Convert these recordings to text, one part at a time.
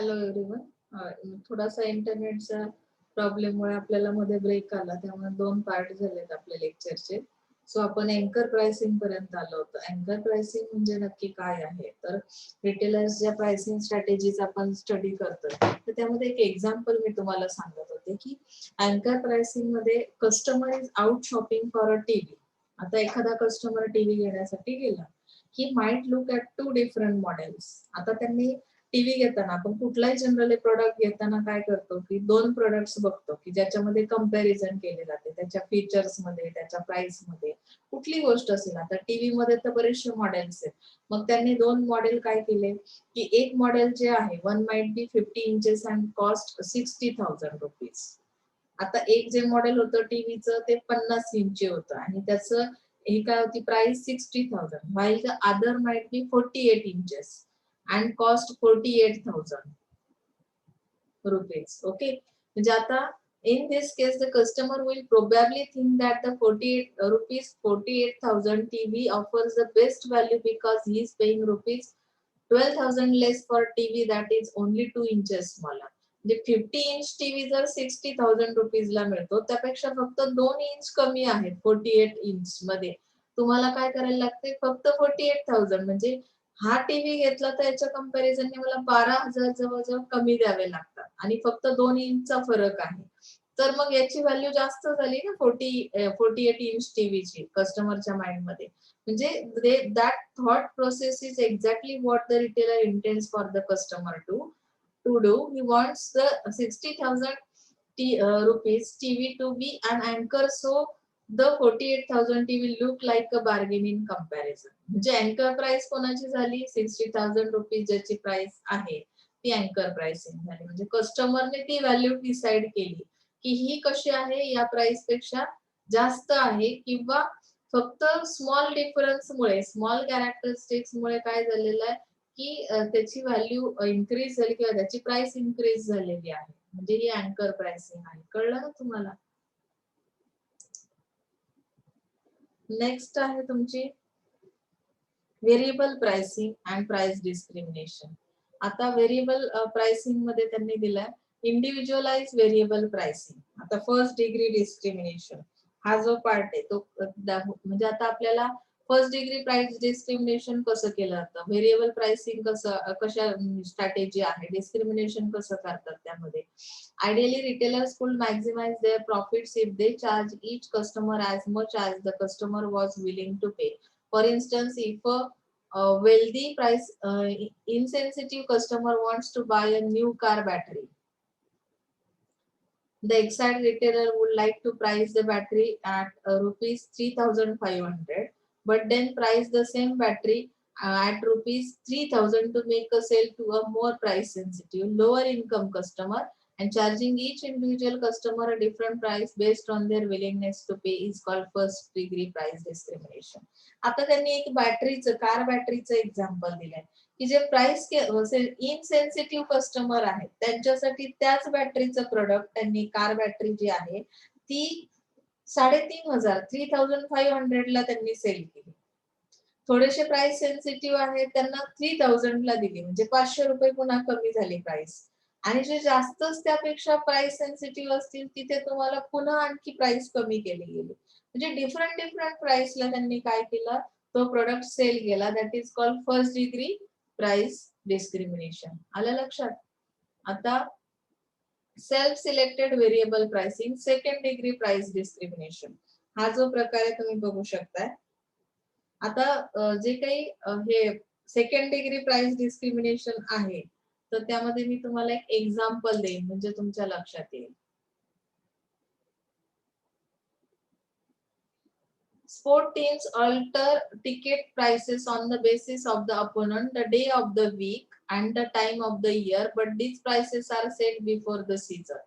Hello everyone. थोडासा इंटरनेटचा प्रॉब्लेममुळे आपल्याला मध्ये ब्रेक आला, त्यामुळे 2 पार्ट झालेत आपल्या लेक्चरचे. सो आपण अँकर प्राइसिंग पर्यंत आलो होतो. अँकर प्राइसिंग म्हणजे नक्की काय आहे? तर रिटेलर्स ज्या प्राइसिंग स्ट्रॅटेजीज आपण स्टडी करतोय, तर त्यामध्ये एक एक्झाम्पल मी तुम्हाला सांगत होते की अँकर प्राइसिंग मध्ये customer is out shopping for a TV. आता एखादा कस्टमर टीव्ही घेण्यासाठी गेला, he might look at 2 different models. आता त्यांनी टीव्ही घेताना आपण कुठलाही जनरली प्रोडक्ट घेताना काय करतो की 2 प्रोडक्ट्स बघतो की ज्याच्यामध्ये कंपॅरिझन केले जाते, त्याच्या फीचर्स मध्ये, त्याच्या प्राइस मध्ये. कुठली गोष्ट असेल, आता टीव्ही मध्ये तर बरेचसे मॉडेल्स आहेत. मग त्यांनी 2 मॉडेल काय केले की एक मॉडेल जे आहे, one might be 50 inches and cost 60,000 rupees. आता एक जे मॉडेल होतं टीव्हीचं ते 50 इंची होतं आणि त्याचं हे काय होती price 60,000, while the other might be 48 inches and cost 48,000 rupees. Okay, म्हणजे आता in this case the customer will probably think that the 48 rupees 48,000 TV offers the best value because he is paying rupees 12,000 less for TV that is only 2 inches smaller. म्हणजे 50 inch TV जर 60,000 रुपीजला मिळतो, त्यापेक्षा फक्त 2 inch कमी आहेत 48 inch मध्ये. तुम्हाला काय करायला लागते, फक्त 48,000 म्हणजे हा टीव्ही घेतला तर याच्या कंपॅरिझनने मला 12,000 जवळजवळ कमी द्यावे लागतात आणि फक्त 2 इंचचा फरक आहे. तर मग याची व्हॅल्यू जास्त झाली ना 48 इंच टीव्हीची कस्टमरच्या माइंड मध्ये. म्हणजे that thought process is exactly what the retailer intends for the customer to do. He wants the 60,000 rupees TV to be an anchor, so the 48,000 TV look like a bargain in comparison. म्हणजे अँकर price कोणाची झाली, 60,000 rupees ज्याची price आहे ती अँकर pricing झाली. म्हणजे कस्टमरने ती व्हॅल्यू डिसाइड केली की ही कशी आहे, या प्राइस पेक्षा जास्त आहे, किंवा फक्त स्मॉल डिफरन्समुळे, स्मॉल कॅरेक्टरिस्टिक्समुळे काय झालेलं आहे की त्याची व्हॅल्यू इन्क्रीज झाली किंवा त्याची प्राइस इन्क्रीज झालेली आहे. म्हणजे ही अँकर प्राइसिंग आहे. कळलं ना तुम्हाला? नेक्स्ट आहे तुमची variable pricing and price discrimination. आता व्हेरिएबल प्राइसिंग मध्ये त्यांनी दिलाय इंडिव्हिज्युअलाइज व्हेरिएबल प्राइसिंग. आता फर्स्ट डिग्री डिस्क्रिमिनेशन हा जो पार्ट आहे तो म्हणजे आता आपल्याला फर्स्ट डिग्री प्राइस डिस्क्रिमिनेशन कसं केलं जातं, व्हेरिएबल प्राइसिंग कशा स्ट्रॅटेजी आहे, डिस्क्रिमिनेशन कसं करतात त्यामध्ये. Ideally retailers could maximize their profits if they charge each customer as much as the customer was willing to pay. For instance, if a wealthy price insensitive customer wants to buy a new car battery, the exact retailer would like to price the battery at rupees 3,500, but then price the same battery at rupees 3,000 to make a sale to a more price sensitive, lower income customer, and charging each individual customer a different price based on their willingness to pay is called first degree price discrimination. आता त्यांनी एक बॅटरीचं, car बॅटरीचं example दिलंय की जे price insensitive customer आहेत त्यांच्यासाठी त्याच बॅटरीचं product त्यांनी, कार बॅटरी जी आहे ती 3,500 3,500 ला त्यांनी सेल केली. थोडेसे प्राइस सेन्सिटिव्ह आहेत त्यांना 3,000 ला दिली, म्हणजे 500 रुपये पुन्हा कमी झाली प्राइस. आणि जे जास्तच त्यापेक्षा प्राइस सेन्सिटिव्ह असतील तिथे तुम्हाला पुन्हा आणखी प्राइस कमी केली गेली. म्हणजे डिफरंट प्राइसला त्यांनी काय केलं, तो प्रोडक्ट सेल केला. That is called first degree price discrimination. आलं लक्षात? आता self selected variable pricing, second degree price discrimination हा जो प्रकार आहे तुम्ही बघू शकताय. आता जे काही हे सेकंड डिग्री प्राइस डिस्क्रिमिनेशन आहे, तर त्यामध्ये मी तुम्हाला एक एक्झाम्पल देईन म्हणजे तुमच्या लक्षात येईल. Sport teams alter ticket prices on the basis of the opponent, the day of the week and the time of the year, but these prices are set before the season.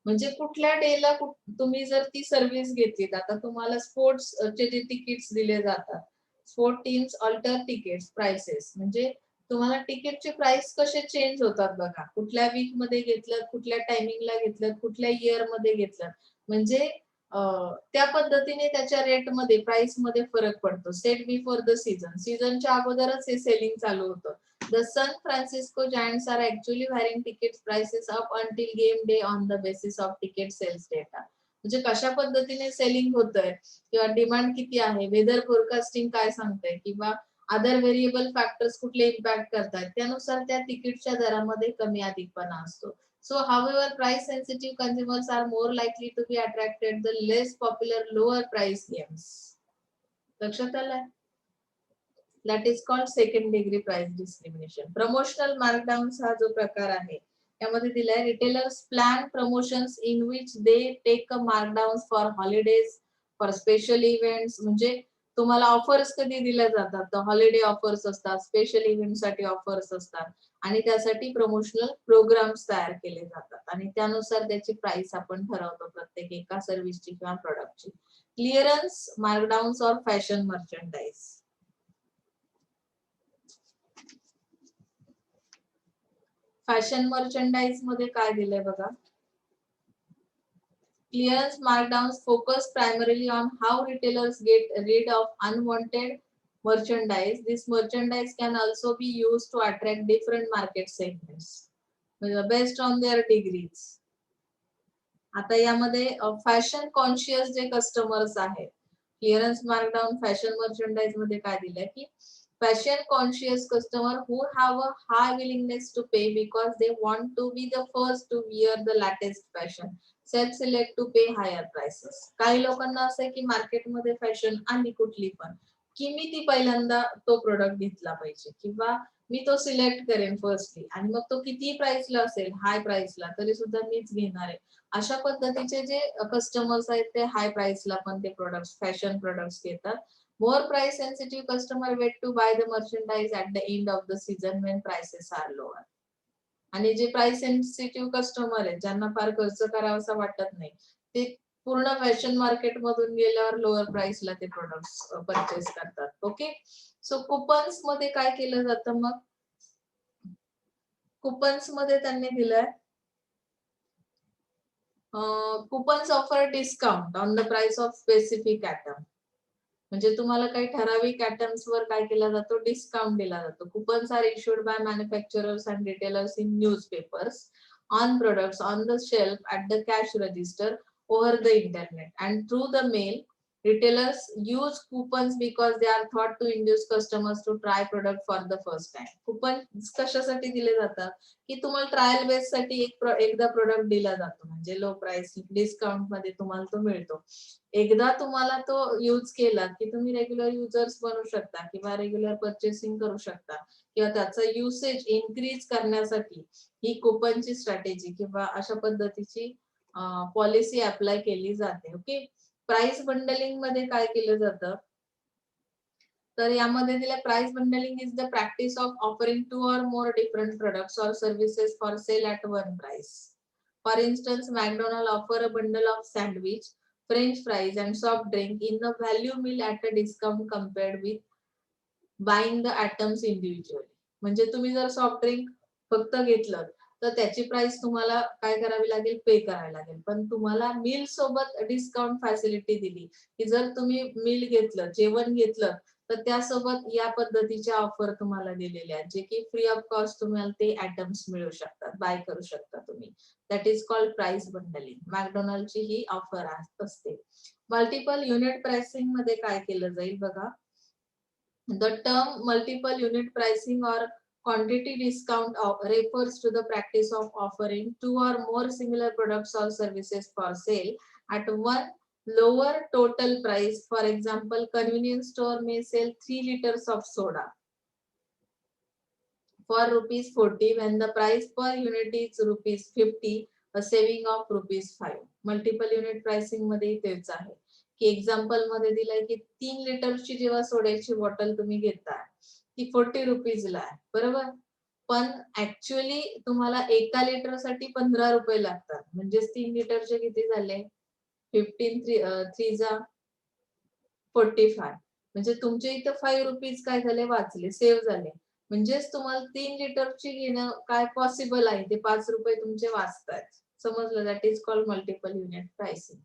म्हणजे कुठल्या डेला तुम्ही जर ती सर्व्हिस घेतलीत, आता तुम्हाला sports चे जे तिकीट्स दिले जातात, sport teams alter tickets prices, म्हणजे तुम्हाला तिकीटचे प्राइस कसे चेंज होतात बघा, कुठल्या वीक मध्ये घेतलं, कुठल्या टायमिंगला घेतलं, कुठल्या इयर मध्ये घेतलं, म्हणजे त्या पद्धतीने त्याच्या रेट मध्ये, प्राइस मध्ये फरक पडतो. सेट बिफोर द सीझन, सीझनच्या अगोदरच हे सेलिंग चालू होतं. The San Francisco Giants are actually varying tickets prices up until game day on the basis of ticket sales data. म्हणजे कशा पद्धतीने सेलिंग होतंय किंवा डिमांड किती आहे, वेदर फोरकास्टिंग काय सांगतंय किंवा अदर व्हेरिएबल फॅक्टर्स कुठले इम्पॅक्ट करतात त्यानुसार त्या तिकीटच्या दरामध्ये कमी अधिकपणा असतो. So however, price sensitive consumers are more likely to be attracted the less popular lower price games. लक्षात आलं? That is called second degree price discrimination. Promotional markdowns हा जो प्रकार आहे त्यामध्ये दिलाय retailers plan promotions in which they take a markdowns for holidays, for special events. म्हणजे तुम्हाला ऑफर्स कधी दिल्या जातात तर हॉलिडे ऑफर्स असतात, स्पेशल इव्हेंट साठी ऑफर्स असतात आणि त्यासाठी प्रमोशनल प्रोग्राम्स तयार केले जातात आणि त्यानुसार त्याची प्राइस आपण ठरवतो प्रत्येक एका सर्व्हिसची किंवा प्रोडक्टची. क्लिअरन्स मार्कडाऊन्स और फॅशन मर्चंडाइज. फॅशन मर्चंडाइज मध्ये काय दिलंय बघा. Clearance markdowns focus primarily on how retailers get rid of unwanted merchandise. This merchandise can also be used to attract different market segments based on their degrees. आता यामध्ये फॅशन कॉन्शियस जे customers आहेत, clearance मार्कडाऊन fashion मर्चंडाइज मध्ये काय दिलंय की fashion conscious customer who have a high willingness to pay because they want to be the first to wear the latest fashion self select to pay higher prices. काही लोकांना असं आहे की मार्केटमध्ये फॅशन आली कुठली पण की मी ती पहिल्यांदा तो प्रोडक्ट घेतला पाहिजे किंवा मी तो सिलेक्ट करेन फर्स्टली आणि मग तो किती प्राइसला असेल हाय प्राइसला तरी सुद्धा मीच घेणार आहे. अशा पद्धतीचे जे कस्टमर्स आहेत ते हाय प्राइसला पण ते प्रोडक्ट्स फॅशन प्रोडक्ट्स घेतात. More price sensitive customer wait to buy the merchandise at the end of the season when prices are lower. आणि जे प्राइस सेन्सिटिव्ह कस्टमर आहेत ज्यांना फार खर्च करावासा वाटत नाही ते पूर्ण फॅशन मार्केट मधून गेल्यावर लोअर प्राइसला ते प्रोडक्ट्स परचेस करतात. ओके, सो कुपन्स मध्ये काय केलं जातं मग कुपन्स मध्ये त्यांनी दिलंय coupons offer discount on the price of specific item. म्हणजे तुम्हाला काही ठराविक आयटम्स वर काय केला जातो डिस्काउंट दिला जातो. Coupons are issued by manufacturers and retailers in newspapers on products on the shelf at the cash register over the internet and through the mail. Retailers use coupons because they are thought to induce customers to try product for the first time. Coupon कशासाठी दिले जातात की तुम्हाला trial base साठी एकदा product दिला जातो म्हणजे लो प्राइस डिस्काउंट मध्ये तुम्हाला तो मिळतो. एकदा तुम्हाला तो यूज केला की तुम्ही रेग्युलर युजर्स बनू शकता किंवा रेग्युलर परचेसिंग करू शकता किंवा त्याचा युसेज इन्क्रीज करण्यासाठी ही कुपनची स्ट्रॅटेजी किंवा अशा पद्धतीची पॉलिसी अप्लाय केली जाते. ओके, प्राइस बंडलिंग मध्ये काय केलं जातं तर यामध्ये दिलं price bundling is the practice of offering two or more different products or services for sale at one price. For instance McDonald offer a bundle of sandwich, French fries and soft drink in a value meal at a discount compared with buying the items individually. म्हणजे तुम्ही जर soft drink फक्त घेतलं तर त्याची price तुम्हाला काय करावी लागेल पे करावी लागेल पण तुम्हाला मील सोबत डिस्काउंट फॅसिलिटी दिली की जर तुम्ही मील घेतलं जेवण घेतलं तर त्यासोबत या पद्धतीच्या ऑफर तुम्हाला दिलेल्या आहेत जे की फ्री ऑफ कॉस्ट तुम्हाला ते आयटम्स मिळू शकतात बाय करू शकता तुम्ही. That is called price bundling. मॅकडोनल्डची ही ऑफर असते. मल्टिपल युनिट प्राइसिंग मध्ये काय केलं जाईल बघा. The term multiple unit pricing or quantity discount refers to the practice of offering two or more similar products or services for sale at one lower total price. For example, convenience store may sell 3 liters of soda for rupees 40 when the price per unit is rupees 50, a saving of rupees 5. Multiple unit pricing मध्ये तेच आहे की example मध्ये दिलंय की 3 लिटरची जेव्हा सोड्याची bottle तुम्ही घेताय ती 40 रुपीजला आहे बरोबर पण ऍक्च्युअली तुम्हाला एका लिटर साठी 15 रुपये लागतात म्हणजे 3 लिटरचे किती झाले 15 3 जा 45 म्हणजे तुमचे इथं 5 रुपीज काय झाले वाचले सेव्ह झाले म्हणजेच तुम्हाला 3 लिटरची घेणं काय पॉसिबल आहे ते 5 रुपये तुमचे वाचतात. समजलं. That is called multiple unit pricing.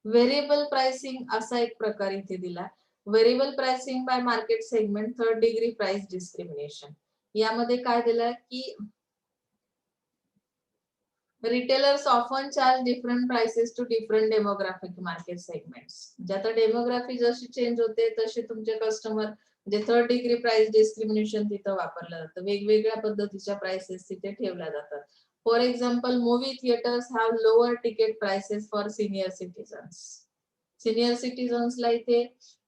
Variable pricing असा एक प्रकार इथे दिला. Variable pricing by market segment, third degree price discrimination. यामध्ये काय दिलं की retailers often charge different prices to different demographic market segments. म्हणजे आता डेमोग्राफी जशी चेंज होते तसे तुमचे कस्टमर म्हणजे थर्ड डिग्री प्राइस डिस्क्रिमिनेशन तिथं वापरलं जातं. वेगवेगळ्या पद्धतीच्या प्राइसेस तिथे ठेवल्या जातात. For example movie theaters have lower ticket prices for senior citizens. Senior सिटीजन्सला इथे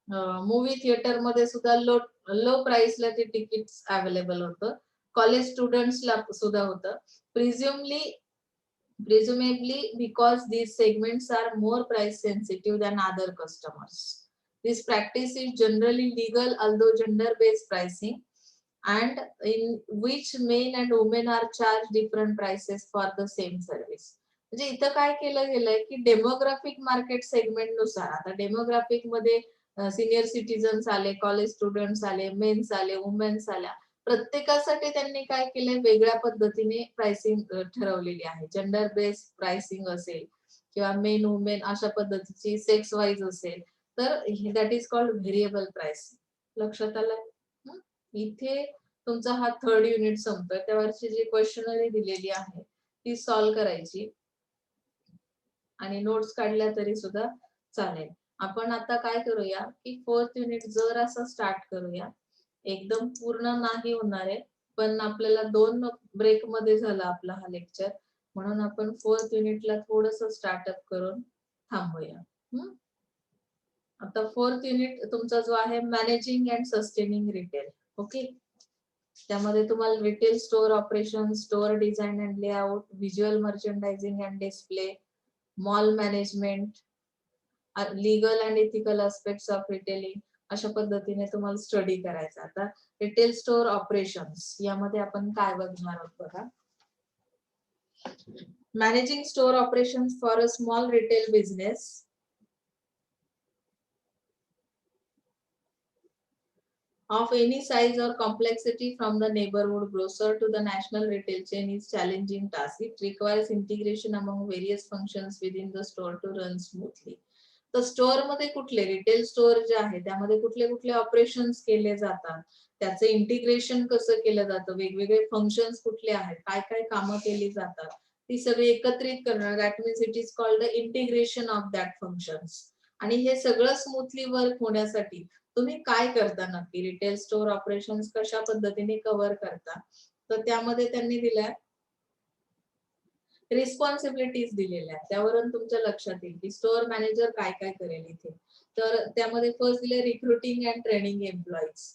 मूवी थिएटर मध्ये सुद्धा लो प्राइसला ते तिकीट्स अवेलेबल होतं. कॉलेज स्टुडंट्सला सुद्धा होतं. Presumably because these segments are more price sensitive than other customers. This practice is generally legal although gender-based pricing, and in which men and women are charged different prices for the same service. म्हणजे इथं काय केलं गेलंय की demographic market segment नुसार, आता demographic मध्ये senior citizens आले, कॉलेज स्टुडंट्स आले, मेन्स आले, वुमेन्स आल्या, प्रत्येकासाठी त्यांनी काय केलंय वेगळ्या पद्धतीने प्राइसिंग ठरवलेली आहे. जेंडर बेस्ड प्राइसिंग असेल किंवा मेन वुमेन अशा पद्धतीची सेक्स वाईज असेल तर that is called variable pricing. लक्षात आलं? इथे तुमचा हा थर्ड युनिट संपतोय. त्यावरची जी क्वेश्चनरी दिलेली आहे ती सॉल्व्ह करायची आणि नोट्स काढल्या तरी सुद्धा चालेल. आपण आता काय करूया की फोर्थ युनिट जर असं स्टार्ट करूया. एकदम पूर्ण नाही होणार आहे, पण आपल्याला 2 ब्रेक मध्ये झाला आपला हा लेक्चर, म्हणून आपण फोर्थ युनिटला थोडस स्टार्टअप करून थांबूया. आता फोर्थ युनिट तुमचा जो आहे managing and sustaining retail. Okay, त्यामध्ये तुम्हाला retail store operation, store design and layout, visual merchandising and display, mall management, legal and ethical aspects of retailing, अशा पद्धतीने तुम्हाला स्टडी करायचा. आता रिटेल स्टोअर ऑपरेशन्स यामध्ये आपण काय बघणार आहोत बघा. Managing store operations for a small retail business of any size or complexity from the neighborhood grocer to the national retail chain is challenging task. It requires integration among various functions within the store to run smoothly. तर store मध्ये कुठले retail store जे आहे त्यामध्ये कुठले कुठले operations केले जातात, त्याचं इंटिग्रेशन कसं केलं जातं, वेगवेगळे फंक्शन्स कुठले आहेत, काय काय कामं केली जातात, ती सगळी एकत्रित करणं, that means it is called the integration of that functions. आणि हे सगळं स्मूथली वर्क होण्यासाठी तुम्ही काय करता नक्की, रिटेल स्टोअर ऑपरेशन्स कशा पद्धतीने कव्हर करता, तर त्यामध्ये त्यांनी दिलाय रिस्पॉन्सिबिलिटीज दिलेल्या आहेत. त्यावरून तुमच्या लक्षात येईल की स्टोअर मॅनेजर काय काय करेल इथे. तर त्यामध्ये फर्स्ट दिले रिक्रुटिंग अँड ट्रेनिंग एम्प्लॉईज,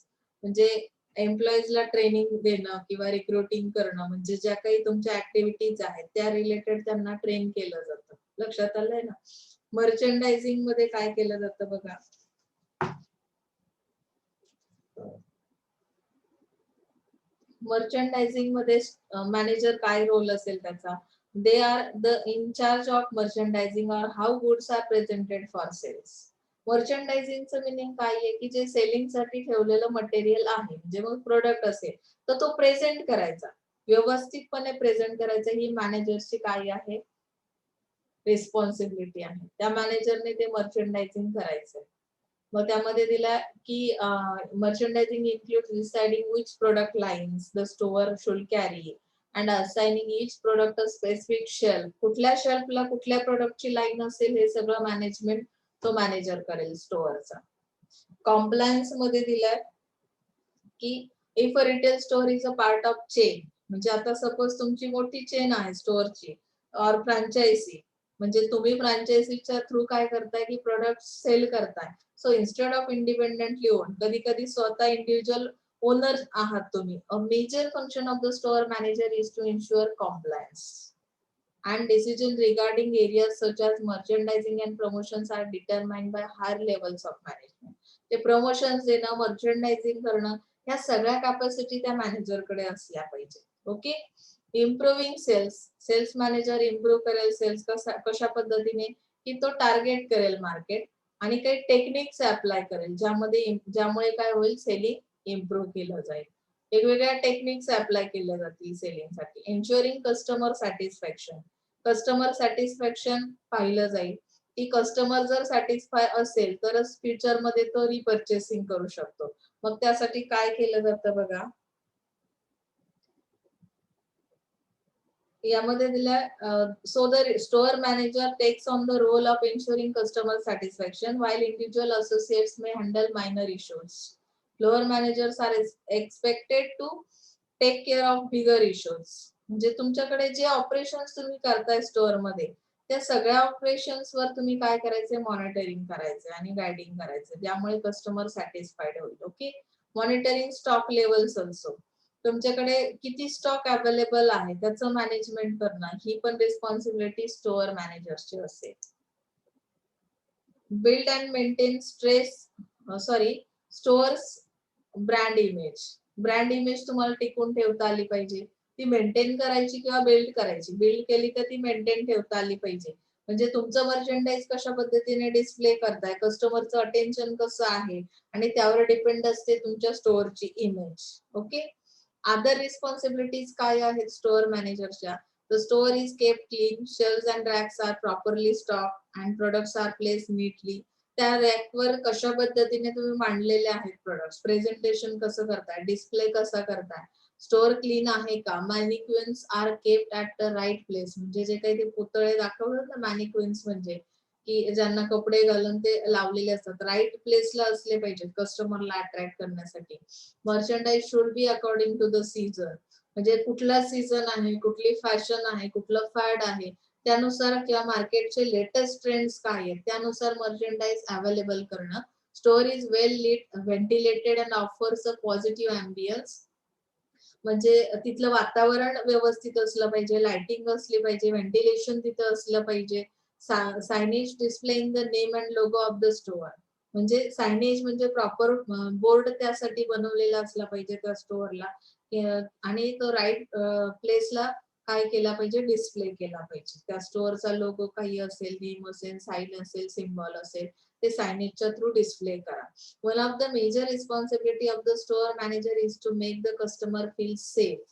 म्हणजे एम्प्लॉईजला ट्रेनिंग देणं किंवा रिक्रुटिंग करणं, म्हणजे ज्या काही तुमच्या ऍक्टिव्हिटीज आहेत त्या रिलेटेड त्यांना ट्रेन केलं जातं. लक्षात आलंय ना? मर्चंडायझिंग मध्ये काय केलं जातं बघा. मर्चंडायझिंग मध्ये मॅनेजर काय रोल असेल त्याचा, they are the in charge of merchandising or how goods are presented for sales. मर्चंडायझिंगचं मिनिंग काय आहे की जे सेलिंग साठी ठेवलेलं मटेरियल आहे, म्हणजे मग प्रोडक्ट असेल तर तो प्रेझेंट करायचा, व्यवस्थितपणे प्रेझेंट करायचा, ही मॅनेजरची काय आहे रिस्पॉन्सिबिलिटी आहे. त्या मॅनेजरने ते मर्चंडायझिंग करायचं. मग त्यामध्ये दिला की merchandising includes deciding which product lines the store should carry and assigning each product a specific shelf. कुठल्या शेल्फला कुठल्या प्रोडक्टची लाईन असेल हे सगळं मॅनेजमेंट तो मॅनेजर करेल स्टोअरचा. कॉम्प्लायन्स मध्ये दिलाय की if a retail store is a part of chain, म्हणजे आता सपोज तुमची मोठी चेन आहे स्टोअरची और फ्रँचायझी, म्हणजे तुम्ही फ्रँचायझीच्या थ्रू काय करताय की प्रोडक्ट सेल करताय. So instead of independently own, कधी कधी स्वतः इंडिव्हिज्युअल ओनर आहात तुम्ही. A major function of the store manager is to ensure compliance and decision regarding areas such as merchandising and promotions are determined by higher levels of management. ते promotions देणं, मर्चंडायझिंग करणं, ह्या सगळ्या कॅपॅसिटी त्या मॅनेजरकडे असल्या पाहिजे. Okay, improving sales, sales manager improve करेल सेल्स कशा पद्धतीने की तो टार्गेट करेल मार्केट आणि काही टेक्निक्स अप्लाय करेल ज्यामुळे काय होईल, सेलिंग इम्प्रूव्ह केलं जाईल. वेगवेगळ्या टेक्निक्स अप्लाय केल्या जातील सेलिंगसाठी. एन्शुअरिंग कस्टमर सॅटिस्फॅक्शन, कस्टमर सॅटिस्फॅक्शन पाहिलं जाईल. की कस्टमर जर सॅटिस्फाय असेल तरच फ्युचर मध्ये तो रिपर्चेसिंग करू शकतो. मग त्यासाठी काय केलं जातं बघा, यामध्ये दिलाय so the store manager takes on the role of ensuring customer satisfaction while individual associates may handle minor issues. Floor managers are expected to take care of bigger issues. म्हणजे तुमच्याकडे जे ऑपरेशन्स तुम्ही करताय स्टोअर मध्ये त्या सगळ्या operations वर तुम्ही काय करायचंय, मॉनिटरिंग करायचंय आणि गायडिंग करायचंय, ज्यामुळे कस्टमर सॅटिस्फाईड होईल. Okay. Monitoring stock levels also. तुमच्याकडे किती स्टॉक अवेलेबल आहे त्याचं मॅनेजमेंट करणं ही पण रिस्पॉन्सिबिलिटी स्टोअर मॅनेजरची असेल. Build and maintain stores brand image. Brand image तुम्हाला टिकून ठेवता आली पाहिजे, ती मेंटेन करायची किंवा बिल्ड करायची. बिल्ड केली तर ती मेंटेन ठेवता आली पाहिजे. म्हणजे तुमचं मर्चंडाईज कशा पद्धतीने डिस्प्ले करताय, कस्टमरचं अटेन्शन कसं आहे आणि त्यावर डिपेंड असते तुमच्या स्टोअरची इमेज. ओके. अदर रिस्पॉन्सिबिलिटीज काय आहेत स्टोअर मॅनेजरच्या? The store is kept clean, shelves and racks are properly stocked and products are placed neatly. त्या रॅकवर कशा पद्धतीने तुम्ही मांडलेले आहेत प्रोडक्ट्स, प्रेझेंटेशन कसं करताय, डिस्प्ले कसा करताय, स्टोअर क्लीन आहे का, mannequins are kept at the right place. म्हणजे जे काही ते पुतळे दाखवतात ना मॅनिक्युइन्स, म्हणजे की ज्यांना कपडे घालून ते लावलेले असतात, राईट प्लेसला असले पाहिजेत कस्टमरला अट्रॅक्ट करण्यासाठी. Merchandise should be according to the season. म्हणजे कुठला सीझन आहे, कुठली फॅशन आहे, कुठलं फॅड आहे, त्यानुसार किंवा मार्केटचे लेटेस्ट ट्रेंड्स काय आहेत त्यानुसार मर्चंडाईज अवेलेबल करणं. Store is well lit, ventilated and offers a positive ambience. म्हणजे तिथलं वातावरण व्यवस्थित असलं पाहिजे, लाइटिंग असली पाहिजे, व्हेंटिलेशन तिथं असलं पाहिजे. Signage displaying the name and logo of the store. म्हणजे सायनेज म्हणजे प्रॉपर बोर्ड त्यासाठी बनवलेला असला पाहिजे त्या स्टोअरला, आणि तो राईट प्लेसला काय केला पाहिजे, डिस्प्ले केला पाहिजे. त्या स्टोअरचा लोगो काही असेल, नेम असेल, साईन असेल, सिम्बॉल असेल, ते सायनेजच्या थ्रू डिस्प्ले करा. One of the major responsibility of the store manager is to make the customer feel safe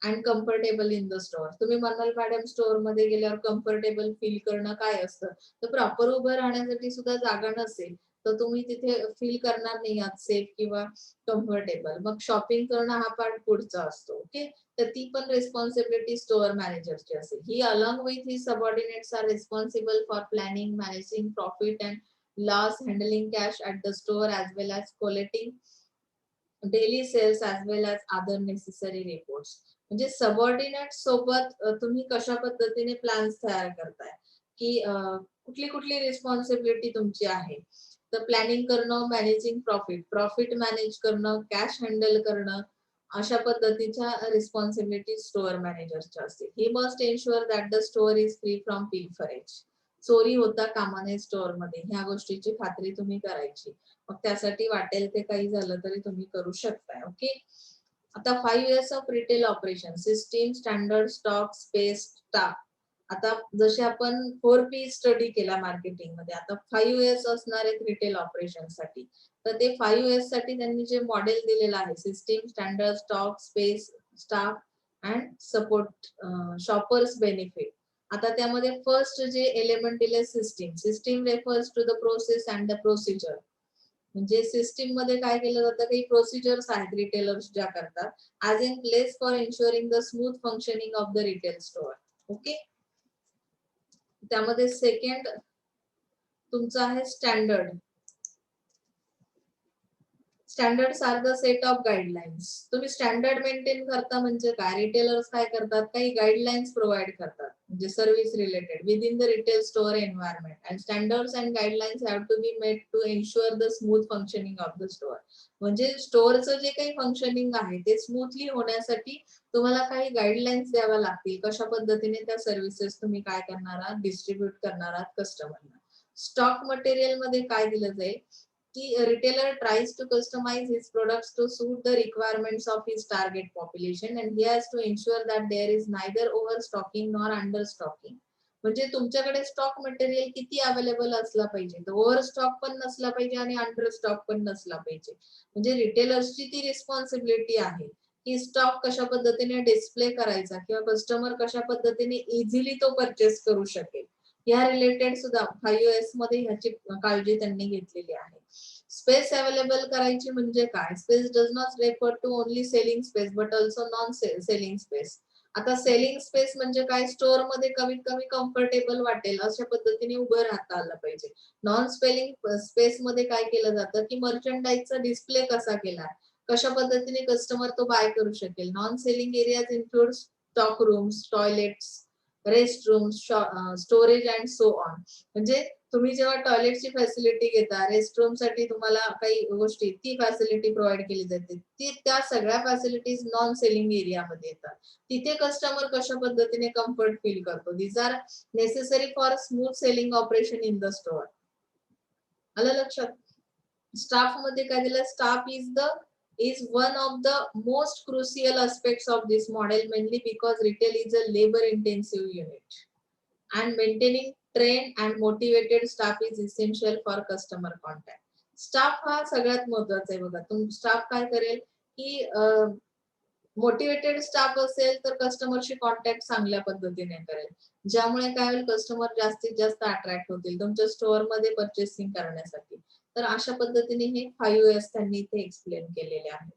and comfortable in the store. तुम्ही म्हणाल मॅडम स्टोअर मध्ये गेल्यावर कम्फर्टेबल फील करणं काय असतं, तर प्रॉपर उभं राहण्यासाठी सुद्धा जागा नसेल तर तुम्ही तिथे फील करणार नाही आहात सेफ किंवा कम्फर्टेबल. मग शॉपिंग करणं हा पार्ट पुढचा असतो. ओके. तर ती पण रिस्पॉन्सिबिलिटी स्टोअर मॅनेजरची असेल. He along with his subordinates are responsible for planning, managing profit and loss, handling cash at the store as well as collating daily sales as well as other necessary reports. म्हणजे subordinate सोबत तुम्ही कशा पद्धतीने plans तयार करताय, की कुठली कुठली रिस्पॉन्सिबिलिटी तुमची आहे. तर प्लॅनिंग करणं, मॅनेजिंग प्रॉफिट, प्रॉफिट मॅनेज करणं, कॅश हँडल करणं, अशा पद्धतीच्या रिस्पॉन्सिबिलिटी स्टोअर मॅनेजरच्या असतील. He must ensure that the store is free from pilferage. चोरी होता कामा नये स्टोअर मध्ये, ह्या गोष्टीची खात्री तुम्ही करायची. मग त्यासाठी वाटेल ते काही झालं तरी तुम्ही करू शकताय. ओके. आता 5 years of retail operation, system, standard, stock, space, staff. आता जसे आपण 4P स्टडी केला मार्केटिंग मध्ये, आता 5 इयर्स असणार आहेत रिटेल ऑपरेशन साठी. तर ते 5 इयर्स साठी त्यांनी जे मॉडेल दिलेलं आहे, system, standard, stock, space, staff and support, shoppers benefit. आता त्यामध्ये फर्स्ट जे एलिमेंट दिले system. System refers to the process and the procedure. म्हणजे सिस्टीम मध्ये काय केलं जातं, काही प्रोसिजर्स आहेत रिटेलर्स ज्या करतात, as in place for ensuring the smooth functioning of the retail store. Okay. त्यामध्ये सेकंड तुमचं आहे standard. Standards are the set of guidelines. तुम्ही स्टँडर्ड मेंटेन करता म्हणजे काय, रिटेलर्स काय करतात, काही गाईडलाईन्स प्रोव्हाइड करतात म्हणजे service related within the retail store environment. And standards and guidelines have to be made to ensure the smooth functioning of the store. म्हणजे स्टोअरचं जे काही फंक्शनिंग आहे ते स्मूथली होण्यासाठी तुम्हाला काही गाईडलाईन्स द्याव्या लागतील, कशा पद्धतीने त्या सर्व्हिसेस तुम्ही काय करणार आहात, डिस्ट्रीब्यूट करणार आहात कस्टमरला. स्टॉक मटेरियल मध्ये काय दिलं जाईल, की retailer tries to customize his products to suit the requirements of his target population and he has to ensure that there is neither overstocking nor understocking. म्हणजे तुमच्याकडे स्टॉक मटेरियल किती अवेलेबल असला पाहिजे, तर ओव्हर स्टॉक पण नसला पाहिजे आणि अंडर स्टॉक पण नसला पाहिजे. म्हणजे रिटेलर्सची ती रिस्पॉन्सिबिलिटी आहे की स्टॉक कशा पद्धतीने डिस्प्ले करायचा किंवा कस्टमर कशा पद्धतीने इझिली तो परचेस करू शकेल. या रिलेटेड सुद्धा 5S मध्ये ह्याची काळजी त्यांनी घेतलेली आहे. स्पेस अवेलेबल करायची म्हणजे काय? Space does not refer to only selling space but also non selling space. आता सेलिंग स्पेस म्हणजे काय? स्टोअर मध्ये कमीत कमी कम्फर्टेबल वाटेल अशा पद्धतीने उभं राहता आलं पाहिजे. नॉन स्पेलिंग स्पेस मध्ये काय केलं जातं की मर्चंडाईजचा डिस्प्ले कसा केला, कशा पद्धतीने कस्टमर तो बाय करू शकेल. Non selling areas include stock rooms, toilets, rest rooms, storage and so on. म्हणजे तुम्ही जेव्हा टॉयलेटची फॅसिलिटी घेता, रेस्टरूम साठी तुम्हाला काही गोष्टी ती फॅसिलिटी प्रोव्हाइड केली जाते. ती त्या सगळ्या फॅसिलिटीज नॉन सेलिंग एरियामध्ये येतात. तिथे कस्टमर कशा पद्धतीने कम्फर्ट फील करतो. These are necessary for smooth selling operation in the store. आलं लक्षात? स्टाफ मध्ये काय दिलं? Staff is one of the most crucial aspects of this model, mainly because retail is a labor intensive unit and maintaining trained and motivated staff is essential for customer contact. Staff हा सगळ्यात महत्वाचा आहे बघा. Staff काय करेल की motivated staff असेल तर कस्टमरशी कॉन्टॅक्ट चांगल्या पद्धतीने करेल, ज्यामुळे काय होईल कस्टमर जास्तीत जास्त अट्रॅक्ट होतील तुमच्या स्टोअर मध्ये परचेसिंग करण्यासाठी. तर अशा पद्धतीने हे 5S त्यांनी इथे एक्सप्लेन केलेले आहे.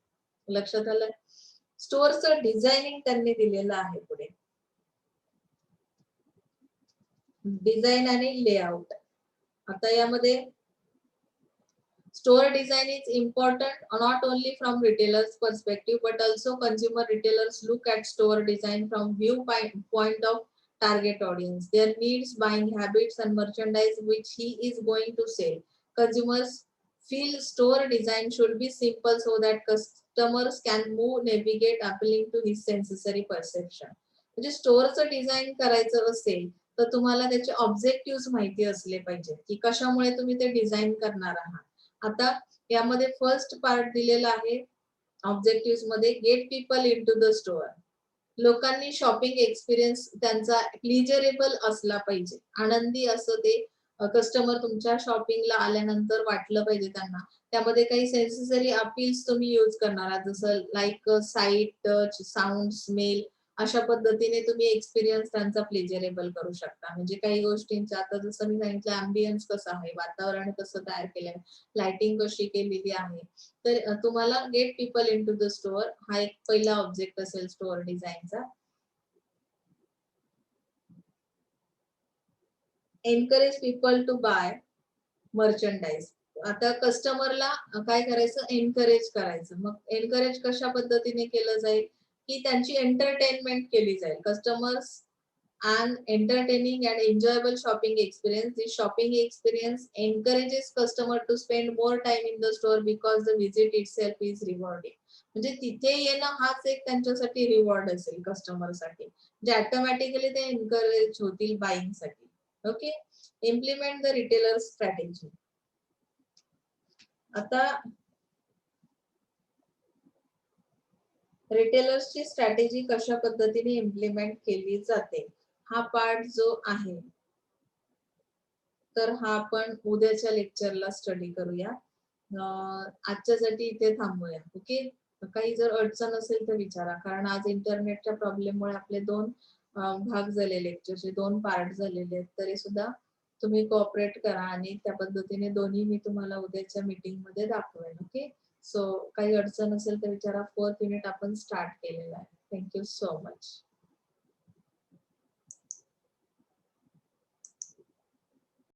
लक्षात आलं? स्टोअरचं डिझायनिंग त्यांनी दिलेलं आहे पुढे. डिझाईन आणि लेआउट. आता यामध्ये store design is important not only from retailers perspective but also consumer retailers look at store design from viewpoint of target audience, their needs, buying habits and merchandise which he is going to sell. Consumers feel store design should be simple so that customers can move, navigate, appealing to his sensory perception. म्हणजे स्टोअरचं design करायचं असेल तर तुम्हाला त्याचे objective माहिती असले पाहिजे की कशामुळे तुम्ही ते डिझाईन करणार आहात. आता यामध्ये फर्स्ट पार्ट दिलेला आहे ऑब्जेक्टिव्ह मध्ये, get people into the store. लोकांनी शॉपिंग एक्सपिरियन्स त्यांचा प्लीजरेबल असला पाहिजे, आनंदी असं ते कस्टमर तुमच्या शॉपिंगला आल्यानंतर वाटलं पाहिजे त्यांना. त्यामध्ये काही सेन्सेसरी अपील्स तुम्ही यूज करणार आहात, जसं like site, touch, sound, smell. अशा पद्धतीने तुम्ही एक्सपिरियन्स त्यांचा प्लेजरेबल करू शकता. म्हणजे काही गोष्टींचा आता जसं मी सांगितलं अँबियन्स कसं आहे, वातावरण कसं तयार केलंय, लाइटिंग कशी केलेली आहे. तर तुम्हाला get people into the store हा एक पहिला ऑब्जेक्ट असेल स्टोअर डिझाईनचा. Encourage people to buy merchandise. आता कस्टमरला काय करायचं? एनकरेज करायचं. मग एनकरेज कशा पद्धतीने केलं जाईल की त्यांची एंटरटेनमेंट केली जाईल. Customers an entertaining and enjoyable shopping experience. This shopping experience encourages customer to spend more time in the store because the visit itself is rewarding. म्हणजे तिथे येणं हाच एक त्यांच्यासाठी रिवॉर्ड असेल कस्टमर साठी, जे ऑटोमॅटिकली ते एनकरेज होतील बाईंग साठी. Okay. Implement the retailer strategy. आता रिटेलर्सची स्ट्रॅटेजी कशा पद्धतीने इम्प्लिमेंट केली जाते हा पार्ट जो आहे तर हा आपण उद्याच्या लेक्चरला स्टडी करूया. आजच्यासाठी इथे थांबूया. ओके. काही जर अडचण असेल तर विचारा, कारण आज इंटरनेटच्या प्रॉब्लेममुळे आपले दोन भाग झाले, लेक्चरचे दोन पार्ट झालेले आहेत. तरी सुद्धा तुम्ही कोऑपरेट करा आणि त्या पद्धतीने दोन्ही मी तुम्हाला उद्याच्या मीटिंग मध्ये दाखवेन. ओके. सो काही अडचण असेल तर विचारा. 4th युनिट आपण स्टार्ट केलेला आहे. Thank you so much.